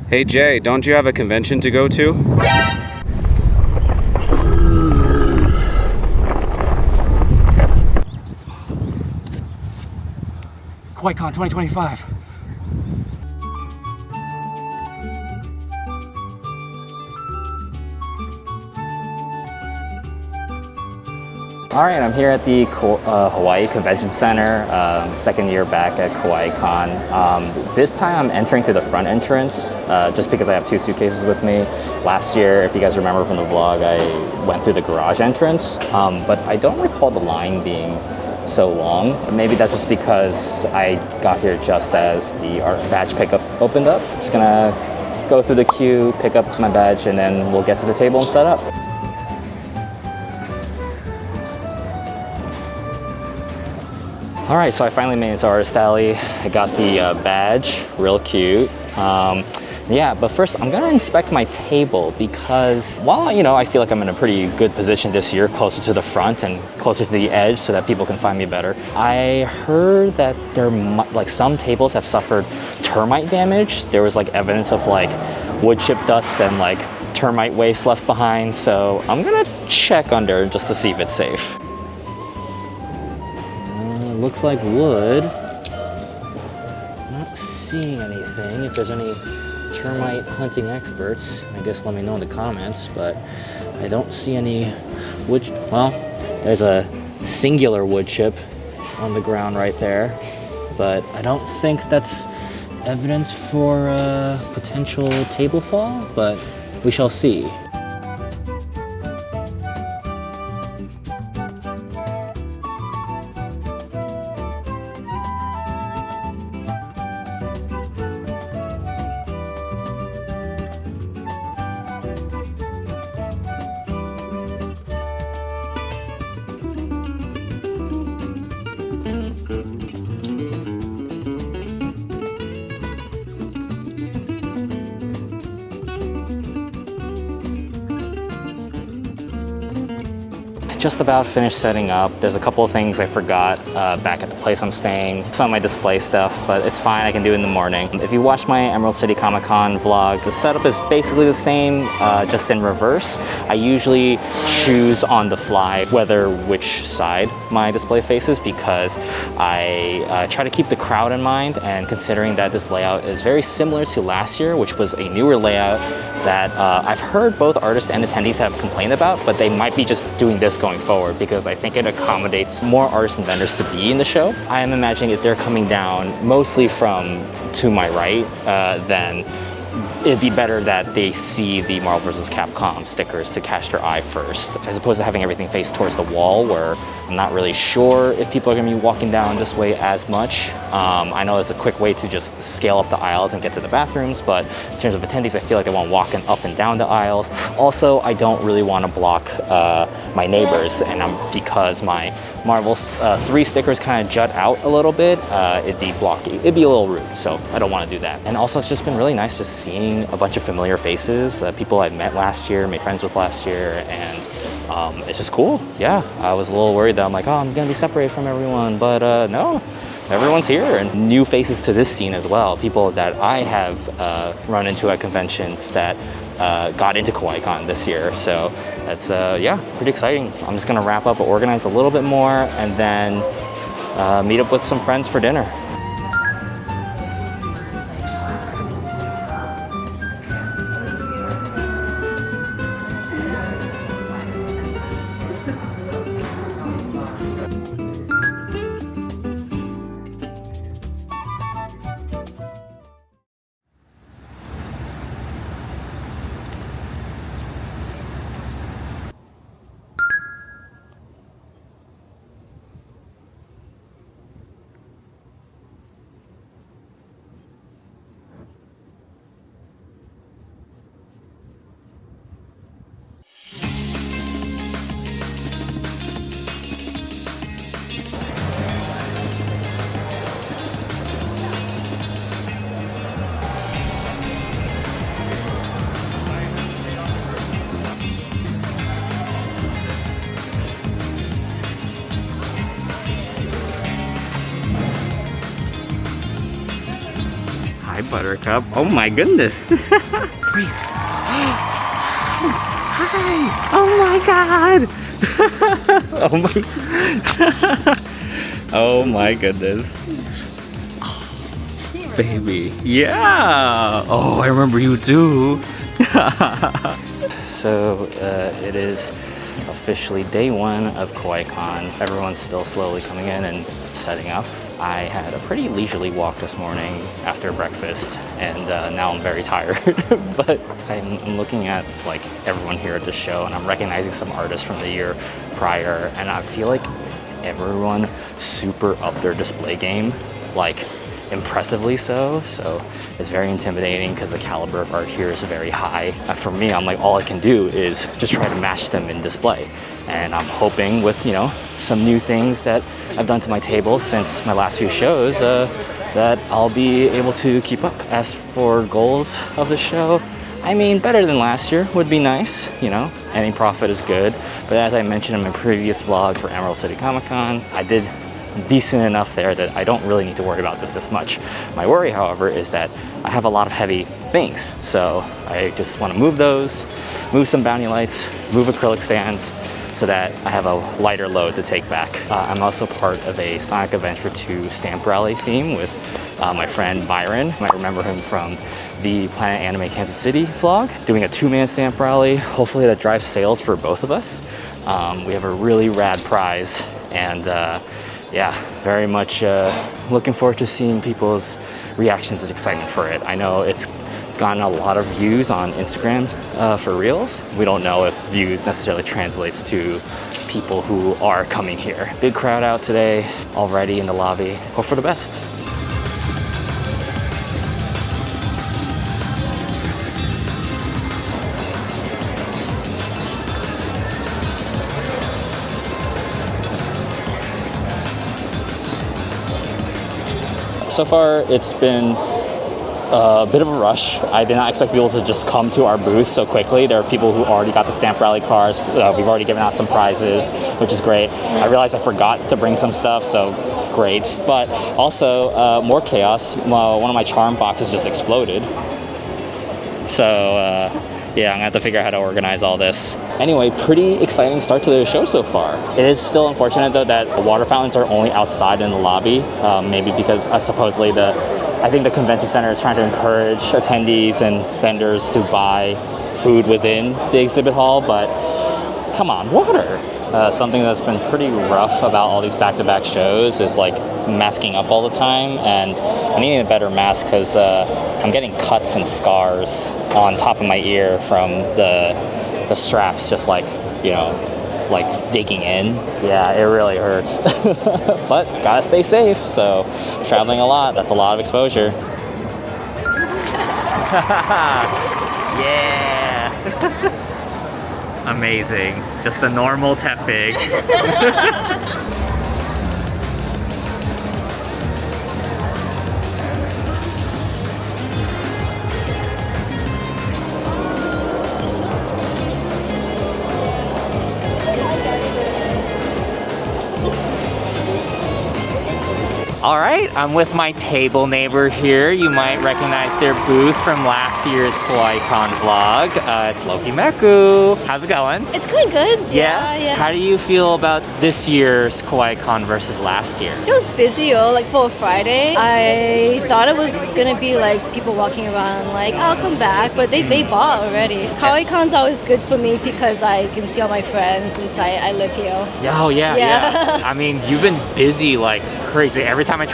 Hey Jay, don't you have a convention to go to? Kawaii Kon 2025. Alright, I'm here at the Hawaii Convention Center, second year back at Kawaii Kon. This time I'm entering through the front entrance, just because I have 2 suitcases with me. Last year, if you guys remember from the vlog, I went through the garage entrance, but I don't recall the line being so long. Maybe that's just because I got here just as the art badge pickup opened up. Just gonna go through the queue, pick up my badge, and then we'll get to the table and set up. All right, so I finally made it to Artist Alley. I got the badge, real cute. Yeah, but first I'm gonna inspect my table because while, you know, I feel like I'm in a pretty good position this year, closer to the front and closer to the edge so that people can find me better, I heard that like some tables have suffered termite damage. There was like evidence of like wood chip dust and like termite waste left behind. So I'm gonna check under just to see if it's safe. Looks like wood. Not seeing anything. If there's any termite hunting experts, I guess let me know in the comments, but I don't see any wood. Well, there's a singular wood chip on the ground right there, but I don't think that's evidence for a potential table fall, but we shall see. Just about finished setting up. There's a couple of things I forgot back at the place I'm staying. Some of my display stuff, but it's fine, I can do it in the morning. If you watch my Emerald City Comic Con vlog, the setup is basically the same, just in reverse. I usually choose on the fly which side my display faces because I try to keep the crowd in mind, and considering that this layout is very similar to last year, which was a newer layout that I've heard both artists and attendees have complained about, but they might be just doing this going forward because I think it accommodates more artists and vendors to be in the show. I am imagining if they're coming down mostly from to my right, then it'd be better that they see the Marvel vs. Capcom stickers to catch their eye first, as opposed to having everything face towards the wall where I'm not really sure if people are gonna be walking down this way as much. I know it's a quick way to just scale up the aisles and get to the bathrooms, but in terms of attendees, I feel like they want walking up and down the aisles. Also, I don't really want to block my neighbors, and because my Marvel's 3 stickers kind of jut out a little bit, it'd be a little rude, so I don't want to do that. And also, it's just been really nice just seeing a bunch of familiar faces, people I've met last year, made friends with last year, and it's just cool. Yeah, I was a little worried that I'm like, oh, I'm gonna be separated from everyone, but no, everyone's here, and new faces to this scene as well. People that I have run into at conventions that got into Kawaii Kon this year, so that's yeah, pretty exciting. I'm just gonna wrap up, organize a little bit more, and then meet up with some friends for dinner. Buttercup. Oh my goodness. Grace. Hi. Oh my god. Oh my. Oh my goodness. Baby. Yeah. Oh, I remember you too. So it is officially day one of Kawaii Kon. Everyone's still slowly coming in and setting up. I had a pretty leisurely walk this morning after breakfast, and now I'm very tired. But I'm looking at like everyone here at the show, and I'm recognizing some artists from the year prior, and I feel like everyone super up their display game, like impressively so. So it's very intimidating because the caliber of art here is very high. For me, I'm like, all I can do is just try to match them in display. And I'm hoping with, you know, some new things that I've done to my table since my last few shows, that I'll be able to keep up. As for goals of the show, I mean, better than last year would be nice, you know, any profit is good. But as I mentioned in my previous vlog for Emerald City Comic Con, I did decent enough there that I don't really need to worry about this much. My worry, however, is that I have a lot of heavy things. So I just want to move those, move some bounty lights, move acrylic stands, so that I have a lighter load to take back. I'm also part of a Sonic Adventure 2 stamp rally theme with my friend Byron. You might remember him from the Planet Anime Kansas City vlog, doing a 2-man stamp rally. Hopefully that drives sales for both of us. We have a really rad prize, and yeah, very much looking forward to seeing people's reactions and excitement for it. I know it's gotten a lot of views on Instagram for Reels. We don't know if views necessarily translates to people who are coming here. Big crowd out today, already in the lobby. Hope for the best. So far, it's been a bit of a rush. I did not expect people to just come to our booth so quickly. There are people who already got the stamp rally cards. We've already given out some prizes, which is great. I realized I forgot to bring some stuff, so great. But also, more chaos. One of my charm boxes just exploded. So, yeah, I'm gonna have to figure out how to organize all this. Anyway, pretty exciting start to the show so far. It is still unfortunate though that the water fountains are only outside in the lobby, maybe because supposedly I think the convention center is trying to encourage attendees and vendors to buy food within the exhibit hall, but come on, water. Something that's been pretty rough about all these back-to-back shows is like masking up all the time, and I need a better mask because I'm getting cuts and scars on top of my ear from the straps, just like, you know, like digging in. Yeah, it really hurts. But gotta stay safe, so traveling a lot, that's a lot of exposure. Yeah. Amazing. Just a normal Tepig. All right, I'm with my table neighbor here. You might recognize their booth from last year's Kawaii Kon vlog. It's Lokimeku. How's it going? It's going good. Yeah? How do you feel about this year's Kawaii Kon versus last year? It was busy, like for a Friday. I thought it was gonna be like people walking around like, I'll come back, but they bought already. Kawaii Kon's always good for me because I can see all my friends since I live here. Oh yeah. I mean, you've been busy like crazy. Every time I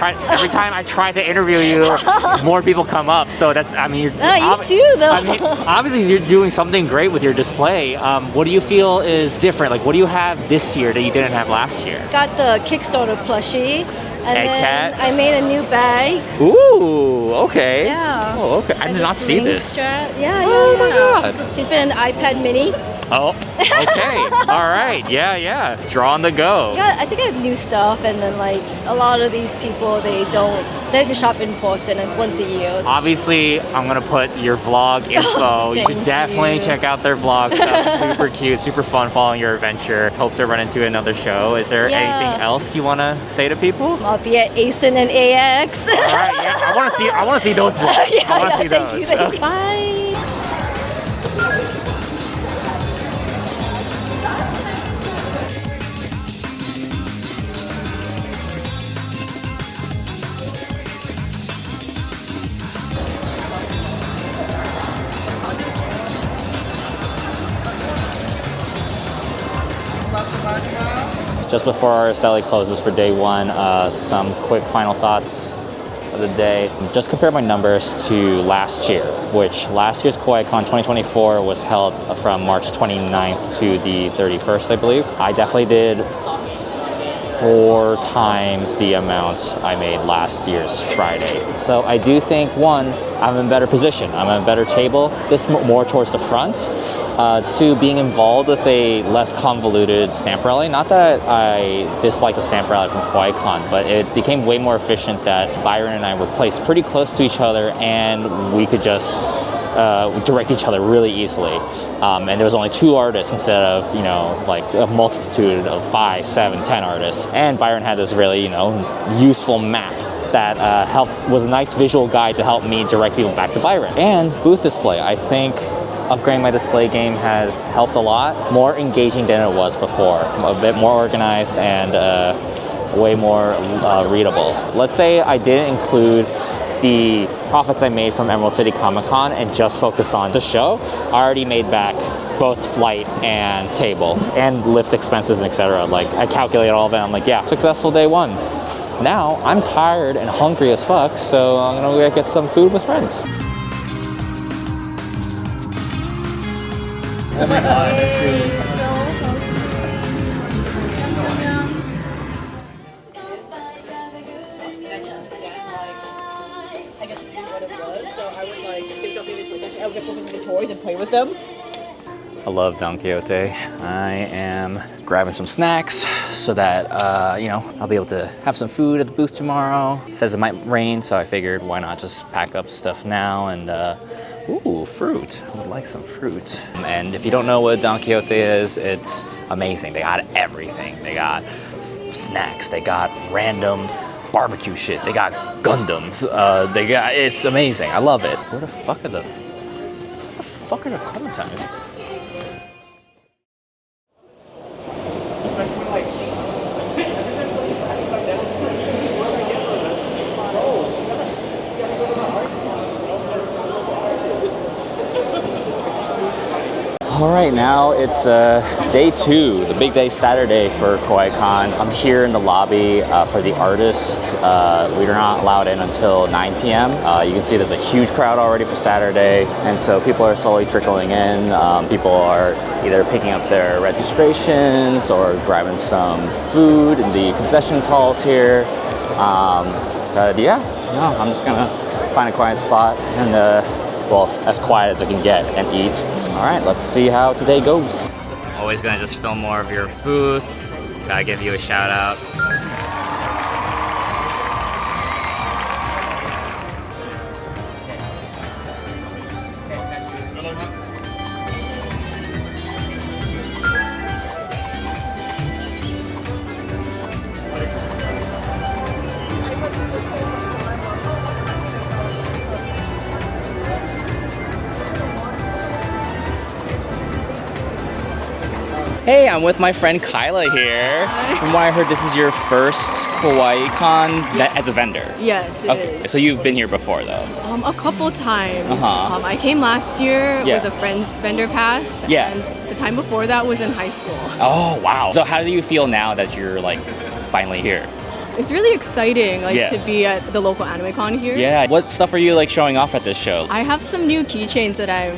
try to interview you, more people come up. So that's, I mean, you too, though. I mean, obviously you're doing something great with your display. What do you feel is different? Like, what do you have this year that you didn't have last year? Got the Kickstarter plushie. And Egg then cat. I made a new bag. Ooh, okay. Yeah. Oh, okay. I did not see this. Strap. Oh my God. You can fit an iPad mini. Oh, okay. All right. Yeah. Draw on the go. Yeah, I think I have new stuff, and then like a lot of these people, they just shop in Boston. It's once a year. Obviously, I'm gonna put your vlog info. You should Thank definitely you. check out their vlog. Stuff. Super cute, super fun following your adventure. Hope to run into another show. Is there Yeah. anything else you wanna say to people? I'll be at ASIN and AX. All right. Yeah. I wanna see those vlogs. I wanna see thank you, those. thank you. Bye. Just before our Sally closes for day one, some quick final thoughts of the day. Just compare my numbers to last year, which last year's Kawaii Kon 2024 was held from March 29th to the 31st, I believe. I definitely did 4 times the amount I made last year's Friday. So I do think, one, I'm in a better position. I'm in a better table. This more towards the front. 2, being involved with a less convoluted stamp rally. Not that I dislike the stamp rally from Kawaii Kon, but it became way more efficient that Byron and I were placed pretty close to each other and we could just direct each other really easily. And there was only 2 artists instead of, you know, like a multitude of 5, 7, 10 artists. And Byron had this really, you know, useful map that was a nice visual guide to help me direct people back to Byron. And booth display, I think upgrading my display game has helped a lot. More engaging than it was before. A bit more organized and way more readable. Let's say I didn't include the profits I made from Emerald City Comic Con and just focused on the show. I already made back both flight and table and lift expenses, etc. Like I calculated all of it. I'm like, yeah, successful day one. Now I'm tired and hungry as fuck, so I'm gonna go get some food with friends. Oh my god, that's really I guess what it was. So I would like, if they jumped into toy section, I would get both of the toys and play with them. I love Don Quixote. I am grabbing some snacks so that, you know, I'll be able to have some food at the booth tomorrow. It says it might rain, so I figured why not just pack up stuff now and, ooh, fruit. I would like some fruit. And if you don't know what Don Quixote is, it's amazing. They got everything. They got snacks, they got random barbecue shit, they got Gundams, it's amazing. I love it. Where the fuck are the Clementines? All right, now it's day 2, the big day Saturday for Kawaii Kon. I'm here in the lobby for the artists. We're not allowed in until 9 p.m. You can see there's a huge crowd already for Saturday, and so people are slowly trickling in. People are either picking up their registrations or grabbing some food in the concessions halls here. Yeah, no, I'm just gonna find a quiet spot and well, as quiet as I can get and eat. All right, let's see how today goes. Always gonna just film more of your booth. Gotta give you a shout out. Hey, I'm with my friend Kyla here. From what I heard, this is your first Kawaii Kon as a vendor. Yes, it is. So you've been here before, though? A couple times. Uh-huh. I came last year Yeah. with a friend's vendor pass. Yeah. And the time before that was in high school. Oh, wow. So how do you feel now that you're like finally here? It's really exciting, like Yeah. to be at the local anime con here. Yeah. What stuff are you like showing off at this show? I have some new keychains that I'm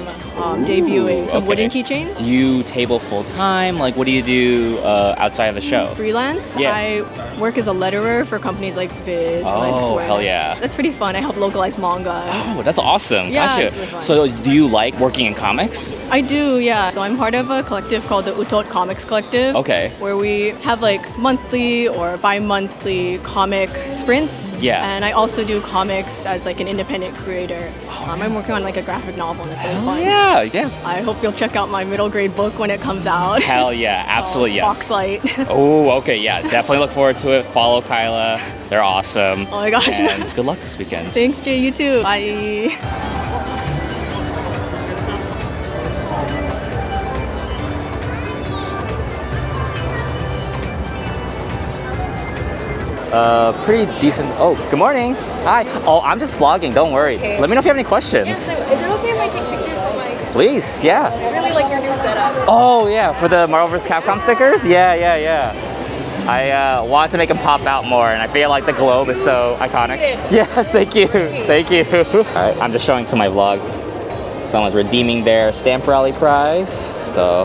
debuting. Some okay. wooden keychains. Do you table full time? Like, what do you do outside of the show? Freelance. Yeah. I work as a letterer for companies like Viz, like Oh, Sweats. hell yeah. That's pretty fun. I help localize manga. Oh, that's awesome. Yeah, Gotcha. it's really fun. So, do you like working in comics? I do, yeah. So I'm part of a collective called the Utot Comics Collective. Okay. Where we have like monthly or bi-monthly comic sprints. Yeah. And I also do comics as like an independent creator. I'm working on like a graphic novel and it's really fun. Yeah, yeah. I hope you'll check out my middle grade book when it comes out. Hell yeah, It's called absolutely yes. Foxlight. Oh, okay, yeah. Definitely look forward to it. Follow Kyla. They're awesome. Oh my gosh. And good luck this weekend. Thanks, Jay. You too. Bye. Pretty decent. Oh, good morning. Hi. Oh, I'm just vlogging. Don't worry. Okay. Let me know if you have any questions. Is it okay if I take pictures for my... Please, yeah. I really like your new setup. Oh, yeah, for the Marvel vs. Capcom stickers? Yeah. I wanted to make them pop out more, and I feel like the globe is so iconic. Yeah, thank you. Thank you. All right, I'm just showing to my vlog. Someone's redeeming their stamp rally prize. So,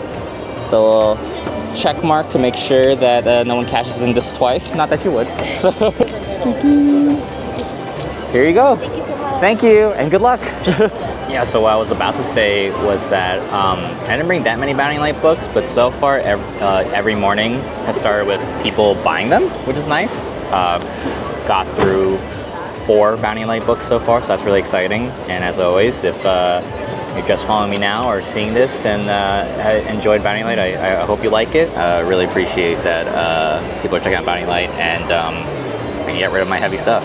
the little check mark to make sure that no one cashes in this twice. Not that you would. So, here you go. Thank you so much. Thank you, and good luck. Yeah, so what I was about to say was that I didn't bring that many Bounty Light books, but so far every morning has started with people buying them, which is nice. Got through 4 Bounty Light books so far, so that's really exciting. And as always, if you're just following me now or seeing this and enjoyed Bounty Light, I hope you like it. Really appreciate that people are checking out Bounty Light, and I can get rid of my heavy stuff.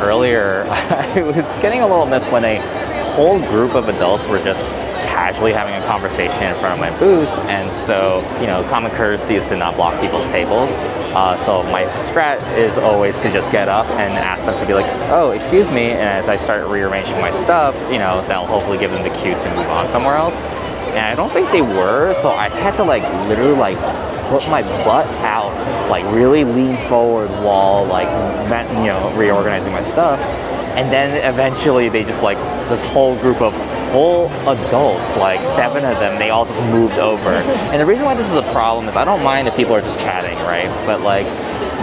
Earlier, I was getting a little miffed when a whole group of adults were just casually having a conversation in front of my booth, and so, you know, common courtesy is to not block people's tables. So my strat is always to just get up and ask them to be like, oh, excuse me, and as I start rearranging my stuff, you know, that'll hopefully give them the cue to move on somewhere else. And I don't think they were, so I had to like literally like put my butt out, like really lean forward while like, you know, reorganizing my stuff. And then eventually they just like, this whole group of full adults, like 7 of them, they all just moved over. And the reason why this is a problem is I don't mind if people are just chatting, right? But like,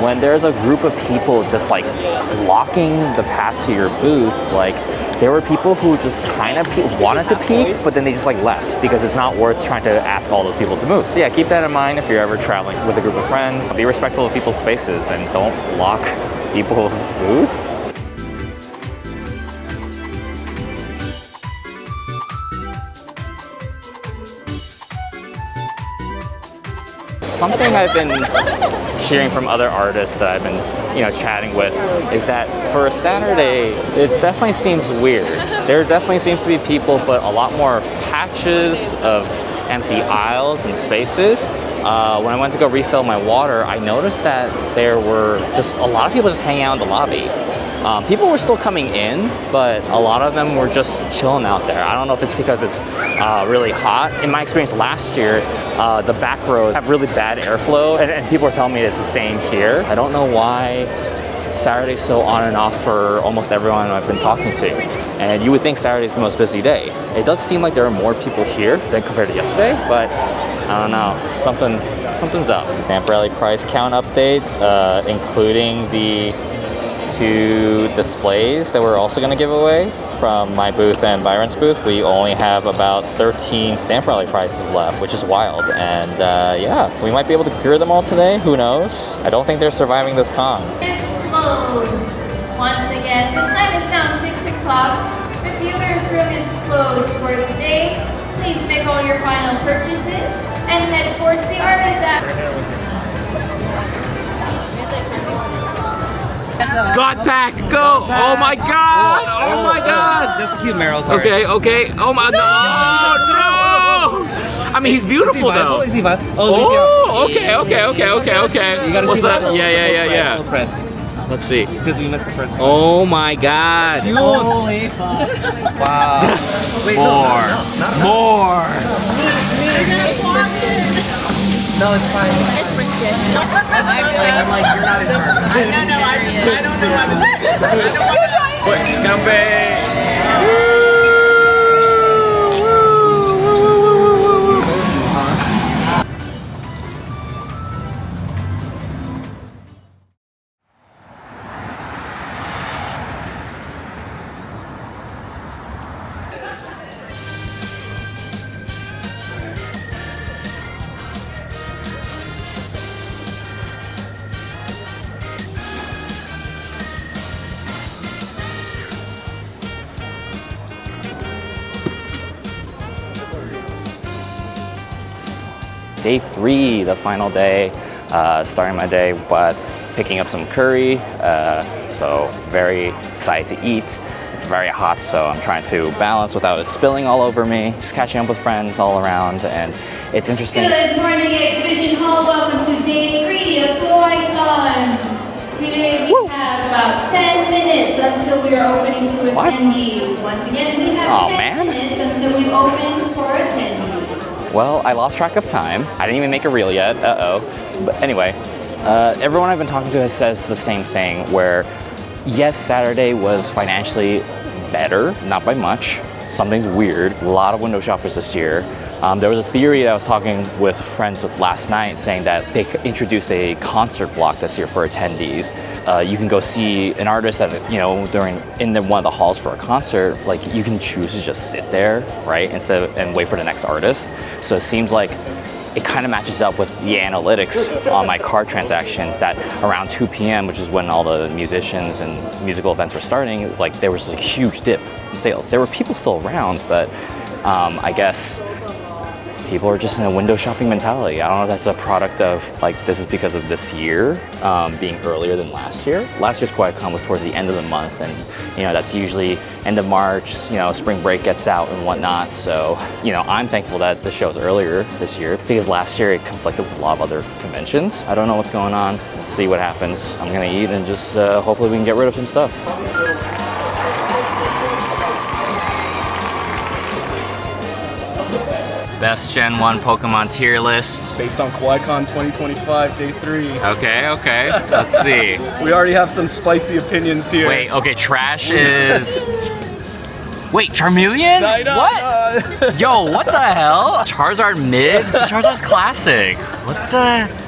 when there's a group of people just like blocking the path to your booth, like there were people who just kind of wanted to peek, but then they just like left because it's not worth trying to ask all those people to move. So yeah, keep that in mind if you're ever traveling with a group of friends. Be respectful of people's spaces and don't block people's booths. Something I've been hearing from other artists that I've been, you know, chatting with is that for a Saturday, it definitely seems weird. There definitely seems to be people, but a lot more patches of empty aisles and spaces. When I went to go refill my water, I noticed that there were just a lot of people just hanging out in the lobby. People were still coming in, but a lot of them were just chilling out there. I don't know if it's because it's really hot. In my experience last year, the back rows have really bad airflow, and people are telling me it's the same here. I don't know why Saturday's so on and off for almost everyone I've been talking to. And you would think Saturday's the most busy day. It does seem like there are more people here than compared to yesterday, but I don't know, something's up. Stamp rally price count update, including the 2 displays that we're also going to give away from my booth and Byron's booth. We only have about 13 stamp rally prizes left, which is wild. And yeah, we might be able to clear them all today. Who knows? I don't think they're surviving this con. Is closed. Once again, the time is now 6 o'clock. The dealer's room is closed for the day. Please make all your final purchases and head towards the artist app. God pack, go! Oh my god! Oh my god! That's a cute Meryl card. Okay. Oh my no! I mean, he's beautiful though. Is he viable? Oh, okay. You gotta What's see that? that. Yeah. Full spread. Let's see. It's because we missed the first one. Oh my god! Holy fuck. Wow. Wait, More. not More. No, it's fine. It's ridiculous. I'm like, you're not in charge. I don't know. I don't know how to do this. Campaign! Day 3, the final day, starting my day but picking up some curry, so very excited to eat. It's very hot, so I'm trying to balance without it spilling all over me. Just catching up with friends all around, and it's interesting. Good morning, Exhibition Hall. Welcome to day 3 of Kawaii Kon. Today we have about 10 minutes until we are opening to attendees. Once again, we have 10 minutes until we open for attendees. Well, I lost track of time. I didn't even make a reel yet, But anyway, everyone I've been talking to says the same thing, where yes, Saturday was financially better, not by much. Something's weird. A lot of window shoppers this year. There was a theory that I was talking with friends last night saying that they introduced a concert block this year for attendees. You can go see an artist that, you know, in one of the halls for a concert. Like, you can choose to just sit there, right, and wait for the next artist. So it seems like it kind of matches up with the analytics on my card transactions that around 2 p.m., which is when all the musicians and musical events were starting, like there was a huge dip in sales. There were people still around, but I guess people are just in a window shopping mentality. I don't know if that's a product of, like, this is because of this year being earlier than last year. Last year's Kawaii Kon was towards the end of the month, and you know, that's usually end of March, you know, spring break gets out and whatnot. So, you know, I'm thankful that the show's earlier this year, because last year it conflicted with a lot of other conventions. I don't know what's going on. We'll see what happens. I'm gonna eat and just hopefully we can get rid of some stuff. Best Gen 1 Pokemon tier list. Based on Kawaii Kon 2025, day 3. Okay. Let's see. We already have some spicy opinions here. Wait, okay, trash is... Wait, Charmeleon? I know. What? Yo, what the hell? Charizard mid? Charizard's classic. What the...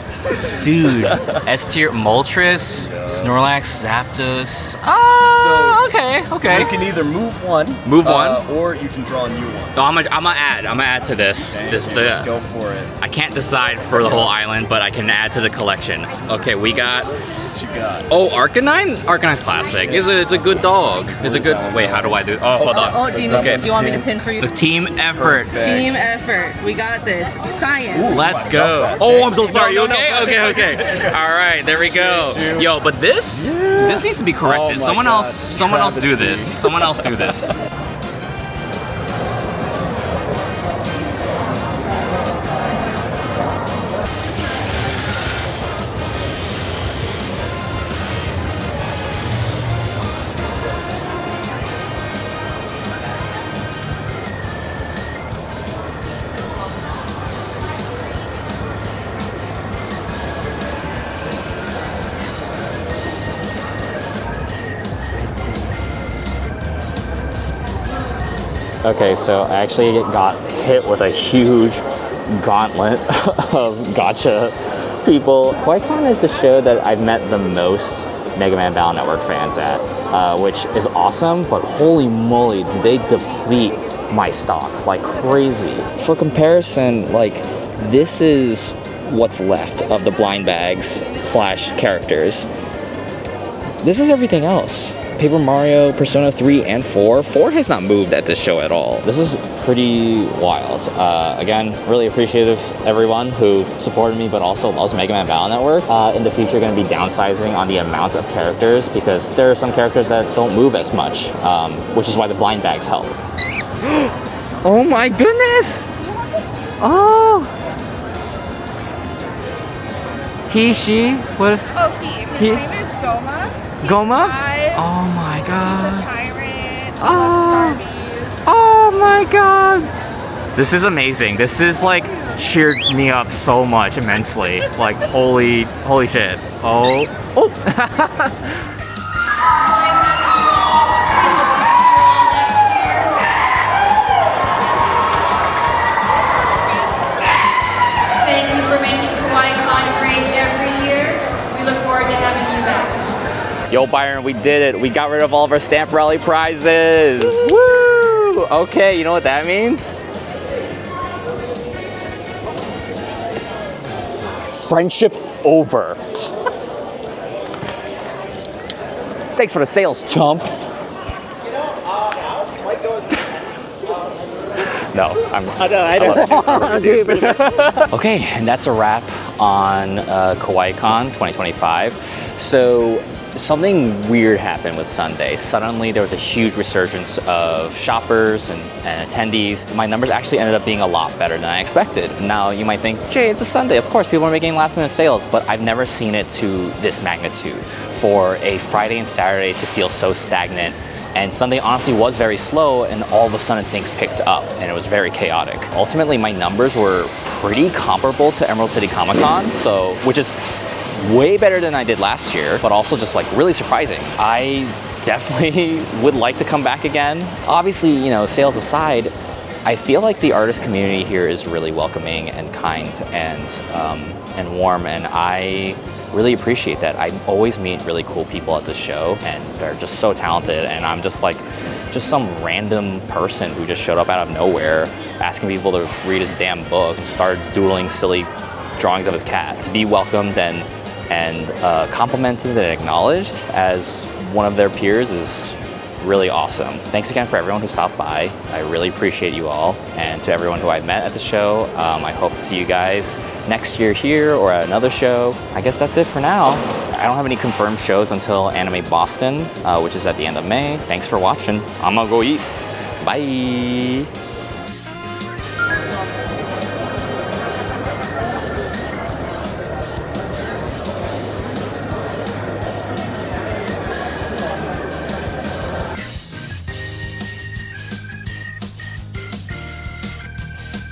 Dude, S tier, Moltres, Snorlax, Zapdos. Oh, okay. You can either move one. Or you can draw a new one. No, I'm gonna add to this. Okay, Let's go for it. I can't decide for the whole island, but I can add to the collection. Okay, we got... What you got? Oh, Arcanine? Arcanine's classic. It's a good dog. It's a good... Wait, how do I do... Oh, hold on. Do you want me to pin for you? It's a team effort. Team effort. We got this. Science. Let's go. Oh, I'm so sorry. You okay? Okay. All right, there we go. Yo, but this needs to be corrected. Oh Someone else do this. Someone else do this. Okay, so I actually got hit with a huge gauntlet of gacha people. Kawaii Kon is the show that I've met the most Mega Man Battle Network fans at, which is awesome, but holy moly, did they deplete my stock like crazy. For comparison, like, this is what's left of the blind bags / characters. This is everything else. Paper Mario, Persona 3 and 4. 4 has not moved at this show at all. This is pretty wild. Again, really appreciative everyone who supported me, but also loves Mega Man Battle Network. In the future, going to be downsizing on the amount of characters, because there are some characters that don't move as much, which is why the blind bags help. Oh my goodness! Oh! He, she, what? Oh, his name is Goma. Goma? 5. Oh my god. He's a tyrant. He Oh. loves Starbies. Oh my god! This is amazing. This is like cheered me up so much immensely. Like holy shit. Oh. Thank you for making Kawaii Kon great every year. We look forward to having you back. Yo, Byron, we did it. We got rid of all of our stamp rally prizes. Woo! Okay, you know what that means? Friendship over. Thanks for the sales, chump. No, I don't. Okay, and that's a wrap on Kawaii Kon 2025. So something weird happened with Sunday. Suddenly there was a huge resurgence of shoppers and attendees. My numbers actually ended up being a lot better than I expected. Now you might think, Jay, it's a Sunday. Of course, people are making last minute sales, but I've never seen it to this magnitude. For a Friday and Saturday to feel so stagnant. And Sunday honestly was very slow, and all of a sudden things picked up and it was very chaotic. Ultimately, my numbers were pretty comparable to Emerald City Comic Con, so, which is way better than I did last year, but also just like really surprising. I definitely would like to come back again. Obviously, you know, sales aside, I feel like the artist community here is really welcoming and kind and warm, and I really appreciate that. I always meet really cool people at this show, and they're just so talented, and I'm just like, just some random person who just showed up out of nowhere, asking people to read his damn book, started doodling silly drawings of his cat. To be welcomed and complimented and acknowledged as one of their peers is really awesome. Thanks again for everyone who stopped by. I really appreciate you all, and to everyone who I met at the show, I hope to see you guys next year here or at another show. I guess that's it for now. I don't have any confirmed shows until Anime Boston, which is at the end of May. Thanks for watching. I'm gonna go eat. Bye.